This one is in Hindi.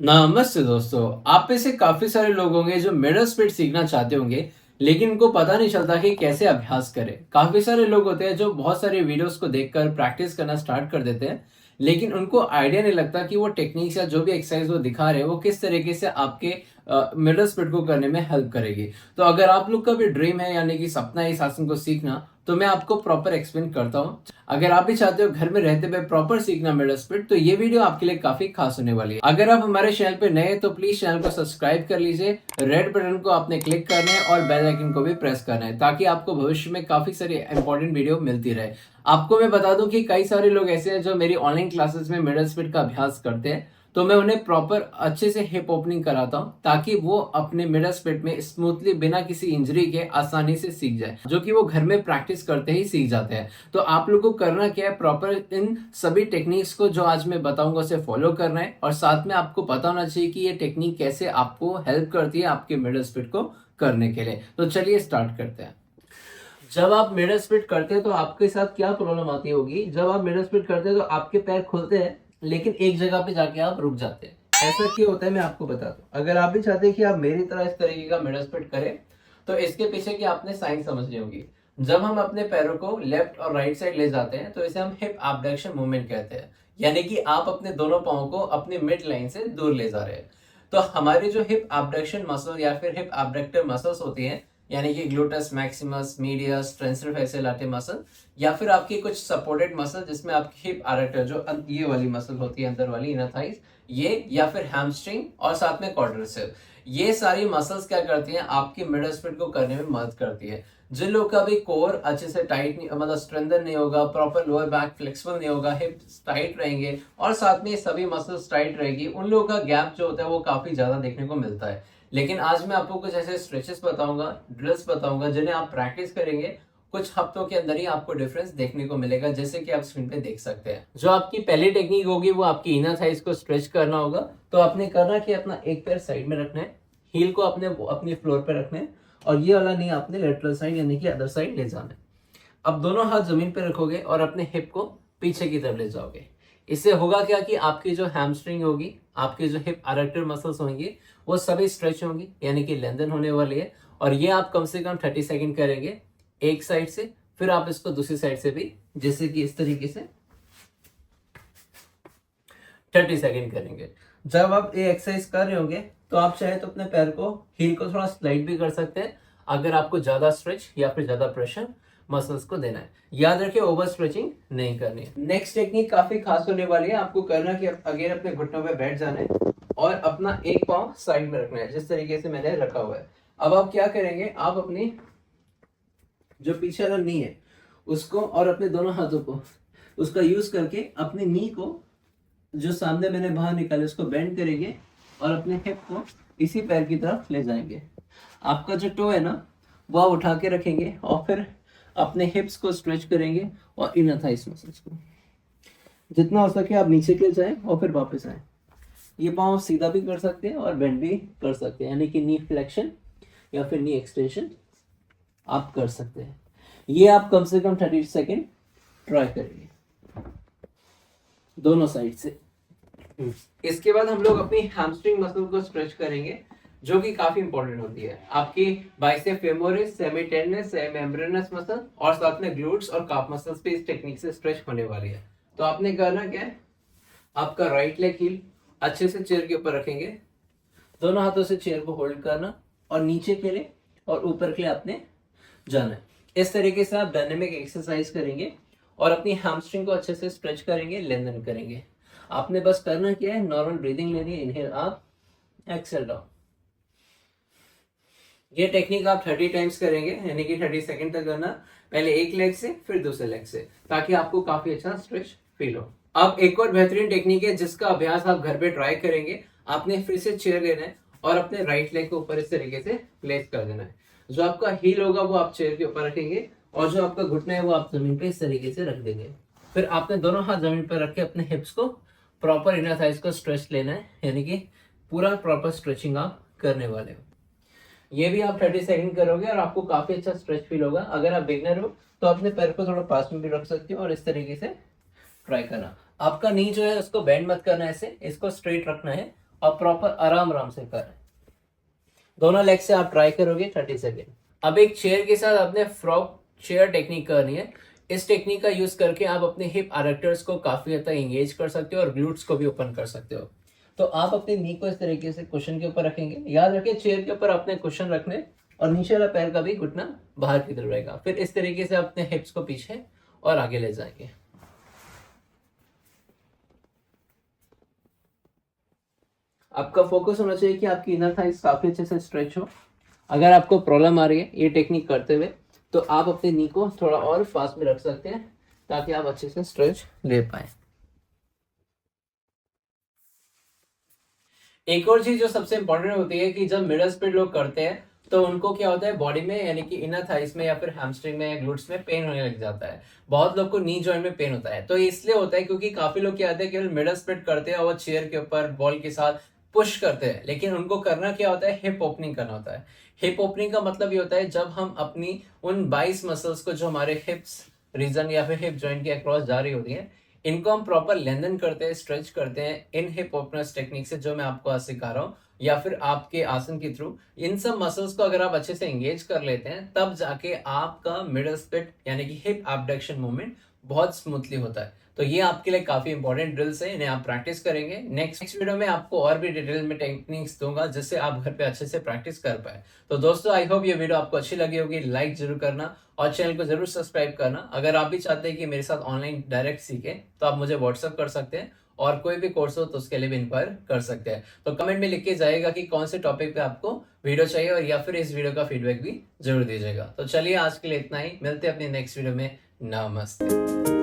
नमस्ते दोस्तों। आप में से काफी सारे लोग होंगे जो मिडल स्पीड सीखना चाहते होंगे, लेकिन उनको पता नहीं चलता कि कैसे अभ्यास करें। काफी सारे लोग होते हैं जो बहुत सारे वीडियोस को देखकर प्रैक्टिस करना स्टार्ट कर देते हैं, लेकिन उनको आइडिया नहीं लगता कि वो टेक्निक्स या जो भी एक्सरसाइज वो दिखा रहे हैं वो किस तरीके से आपके मिडल स्पीड को करने में हेल्प करेगी। तो अगर आप लोग का भी ड्रीम है यानी कि सपना है इस आसन को सीखना, तो मैं आपको प्रॉपर एक्सप्लेन करता हूँ। अगर आप भी चाहते हो घर में रहते हुए प्रॉपर सीखना मिडल स्पीड, तो ये वीडियो आपके लिए काफी खास होने वाली है। अगर आप हमारे चैनल पे नए हैं तो प्लीज चैनल को सब्सक्राइब कर लीजिए, रेड बटन को आपने क्लिक करना है और बेल आइकन को भी प्रेस करना है, ताकि आपको भविष्य में काफी सारी इंपॉर्टेंट वीडियो मिलती रहे। आपको मैं बता दूं कि कई सारे लोग ऐसे हैं जो मेरी ऑनलाइन क्लासेस में मिडल स्पीड का अभ्यास करते हैं, तो मैं उन्हें प्रॉपर अच्छे से हिप ओपनिंग कराता हूं, ताकि वो अपने मिडल स्पीड में स्मूथली बिना किसी इंजरी के आसानी से सीख जाए, जो कि वो घर में प्रैक्टिस करते ही सीख जाते हैं। तो आप लोगों को करना क्या है, प्रॉपर इन सभी टेक्निक्स को जो आज मैं बताऊंगा उसे फॉलो करना है, और साथ में आपको पता होना चाहिए कि ये टेक्निक कैसे आपको हेल्प करती है आपके मिडल स्पीड को करने के लिए। तो चलिए स्टार्ट करते हैं। जब आप मिडल स्प्लिट करते हैं तो आपके साथ क्या प्रॉब्लम आती होगी। जब आप मिडल स्प्लिट करते हैं तो आपके पैर खुलते हैं, लेकिन एक जगह पे जाके आप रुक जाते हैं। ऐसा क्यों होता है मैं आपको बताता हूँ। अगर आप भी चाहते हैं कि आप मेरी तरह इस तरीके का मिडल स्प्लिट करें, तो इसके पीछे की आपने साइंस समझनी होगी। जब हम अपने पैरों को लेफ्ट और राइट साइड ले जाते हैं तो इसे हम हिप एबडक्शन मूवमेंट कहते हैं, यानी कि आप अपने दोनों पाँव को अपने मिड लाइन से दूर ले जा रहे हैं। तो हमारी जो हिप एबडक्शन मसल या फिर हिप एबडक्टर मसल्स होती हैं, यानी कि gluteus Maximus, medius, tensor facial latte muscle, या फिर आपकी कुछ सपोर्टेड मसल जिसमें आपकी हिप एडक्टर जो ये वाली मसल होती है अंदर वाली इनर थाइस, ये या फिर हैमस्ट्रिंग और साथ में क्वाड्रिसेप, ये सारी मसल्स क्या करती हैं, आपकी मिडल स्प्लिट को करने में मदद करती है। जिन लोग का भी कोर अच्छे से टाइट नहीं, मतलब स्ट्रेंथन नहीं होगा, प्रॉपर लोअर बैक फ्लेक्सिबल नहीं होगा, हिप्स टाइट रहेंगे और साथ में सभी मसल्स टाइट रहेगी, उन लोगों का गैप जो होता है वो काफी ज्यादा देखने को मिलता है। लेकिन आज मैं आपको कुछ ऐसे स्ट्रेचेस बताऊंगा, ड्रिल्स बताऊंगा, जिन्हें आप प्रैक्टिस करेंगे कुछ हफ्तों के अंदर ही आपको डिफरेंस देखने को मिलेगा, जैसे कि आप स्क्रीन पे देख सकते हैं। जो आपकी पहली टेक्निक होगी वो आपकी इनर थाइस को स्ट्रेच करना होगा। तो आपने करना कि अपना एक पैर साइड में रखना है, हील को अपने अपनी फ्लोर पे रखना है, और ये वाला नहीं आपने लेटरल साइड यानी कि अदर साइड ले जाना है। अब दोनों हाथ जमीन पे रखोगे और अपने हिप को पीछे की तरफ ले जाओगे। इससे होगा क्या कि आपकी जो हैमस्ट्रिंग होगी, आपके जो हिप एडक्टर मसल्स होंगे, वो सभी स्ट्रेच होंगी, यानी कि लेंथन होने वाली है। और ये आप कम से कम 30 सेकंड करेंगे एक साइड से, फिर आप इसको दूसरी साइड से भी, जैसे कि इस तरीके से 30 सेकंड करेंगे। जब आप ये एक्सरसाइज कर रहे होंगे तो आप चाहे तो अपने पैर को, हील को थोड़ा स्लाइड भी कर सकते हैं, अगर आपको ज्यादा स्ट्रेच या फिर ज्यादा प्रेशर मसल्स को देना है। याद रखिए ओवर स्ट्रेचिंग नहीं करनी है। नेक्स्ट टेक्निक काफी खास होने वाली है। आपको करना कि अगेन अपने घुटनों पे बैठ जाना है और अपना एक पांव साइड में रखना है, जिस तरीके से मैंने रखा हुआ है। अब आप क्या करेंगे, आप अपनी जो पीछे वाला नी है उसको और अपने दोनों हाथों को उसका यूज करके अपनी नी को जो सामने मैंने बाहर निकाले उसको बेंड करेंगे और अपने हिप को इसी पैर की तरफ ले जाएंगे। आपका जो टो है ना वो आप उठा के रखेंगे और फिर अपने हिप्स को स्ट्रेच करेंगे और इनर थाइस मसल्स को जितना हो सके आप नीचे के जाएं और फिर वापस आए। ये पाँव सीधा भी कर सकते हैं और बेंड भी कर सकते हैं, यानी कि नी फ्लेक्शन या फिर नी एक्सटेंशन आप कर सकते हैं। ये आप कम से कम 30 सेकेंड ट्राई करेंगे दोनों साइड से। इसके बाद हम लोग अपनी हैमस्ट्रिंग मसल को स्ट्रेच करेंगे, जो कि काफी इंपॉर्टेंट होती है। आपकी बाइसेप फेमोरिस, सेमीटेंडिनस, मेम्ब्रेनस मसल और साथ में ग्लूट्स और काफ मसल्स भी इस टेक्निक से स्ट्रेच होने वाली है। तो आपने करना क्या है, आपका राइट लेग हील अच्छे से चेयर के ऊपर रखेंगे, दोनों हाथों से चेयर को होल्ड करना और नीचे के लिए और ऊपर के लिए आपने जाना है। इस तरीके से आप डायनेमिक एक्सरसाइज करेंगे और अपनी हैमस्ट्रिंग को अच्छे से स्ट्रेच करेंगे, लेंथन करेंगे। आपने बस करना क्या है, नॉर्मल ब्रीदिंग लेनी है, इनहेल अप, एक्सेल डाउन। ये टेक्निक आप 30 टाइम्स करेंगे, यानी कि 30 सेकंड तक करना, पहले एक लेग से फिर दूसरे लेग से, ताकि आपको काफी अच्छा स्ट्रेच फील हो। अब एक और बेहतरीन टेक्निक है जिसका अभ्यास आप घर पे ट्राई करेंगे। आपने फिर से चेयर लेना है और अपने राइट लेग को ऊपर इस तरीके से प्लेस कर देना है। जो आपका हील होगा वो आप चेयर के ऊपर रखेंगे और जो आपका घुटना है वो आप जमीन पे इस तरीके से रख देंगे। फिर आपने दोनों हाथ जमीन पर रख के अपने हिप्स को प्रॉपर इनर थाइस को स्ट्रेच लेना है, यानी कि पूरा प्रॉपर स्ट्रेचिंग आप करने वाले हो। ये भी आप 30 सेकंड करोगे और आपको काफी अच्छा स्ट्रेच फील होगा। अगर आप बिगनर हो तो अपने पैर को थोड़ा पास में भी रख सकते हो और इस तरीके से ट्राई करना। आपका नी जो है उसको बेंड मत करना है, ऐसे इसको स्ट्रेट रखना है और प्रॉपर आराम आराम से करें। दोनों लेग से आप ट्राई करोगे 30 सेकेंड। अब एक चेयर के साथ आपने फ्रॉग चेयर टेक्निक करनी है। इस टेक्निक का यूज करके आप अपने हिप एडक्टर्स को काफी हद तक एंगेज कर सकते हो और ग्लूट्स को भी ओपन कर सकते हो। तो आप अपने नी को इस तरीके से कुशन के ऊपर रखेंगे। याद रखिए चेयर के ऊपर अपने कुशन रखने और नीचे वाला पैर का भी घुटना बाहर की तरफ रहेगा। फिर इस तरीके से अपने हिप्स को पीछे और आगे ले जाएंगे। आपका फोकस होना चाहिए कि आपकी इनर थाइस काफी अच्छे से स्ट्रेच हो। अगर आपको प्रॉब्लम आ रही है ये टेक्निक करते हुए तो आप अपने नी को थोड़ा और फास्ट में रख सकते हैं ताकि आप अच्छे से स्ट्रेच ले पाए। एक और चीज जो सबसे इंपॉर्टेंट होती है कि जब मिडल स्प्लिट लोग करते हैं तो उनको क्या होता है बॉडी में यानी कि इनर थाइस में या फिर हैमस्ट्रिंग में या ग्लूट्स में पेन होने लग जाता है। बहुत लोग को नी जॉइंट में पेन होता है। तो ये इसलिए होता है क्योंकि काफी लोग क्या होते हैं केवल मिडल स्प्लिट करते हैं और वो चेयर के ऊपर बॉल के साथ पुश करते हैं, लेकिन उनको करना क्या होता है हिप ओपनिंग करना होता है। हिप ओपनिंग का मतलब ये होता है जब हम अपनी उन 22 मसल्स को जो हमारे हिप्स रीजन या फिर हिप जॉइंट के अक्रॉस जा रही होती है इनको हम प्रॉपर लेंथन करते हैं, स्ट्रेच करते हैं इन हिप ओपनर्स टेक्निक से जो मैं आपको आज सिखा रहा हूँ या फिर आपके आसन के थ्रू। इन सब मसल्स को अगर आप अच्छे से एंगेज कर लेते हैं तब जाके आपका मिडल स्प्लिट यानी कि हिप एबडक्शन मूवमेंट बहुत स्मूथली होता है। तो ये आपके लिए काफी इंपॉर्टेंट ड्रिल्स है, इन्हें आप प्रैक्टिस करेंगे। नेक्स्ट वीडियो में आपको और भी डिटेल में टेक्निक्स दूंगा जिससे आप घर पे अच्छे से प्रैक्टिस कर पाए। तो दोस्तों आई होप ये वीडियो आपको अच्छी लगी होगी। लाइक जरूर करना और चैनल को जरूर सब्सक्राइब करना। अगर आप भी चाहते हैं कि मेरे साथ ऑनलाइन डायरेक्ट सीखें तो आप मुझे व्हाट्सअप कर सकते हैं और कोई भी कोर्स हो तो उसके लिए भी इंक्वायर कर सकते हैं। तो कमेंट में लिख के जाइएगा कि कौन से टॉपिक पे आपको वीडियो चाहिए और या फिर इस वीडियो का फीडबैक भी जरूर दीजिएगा। तो चलिए आज के लिए इतना ही, मिलते हैं अपनी नेक्स्ट वीडियो में। नमस्ते।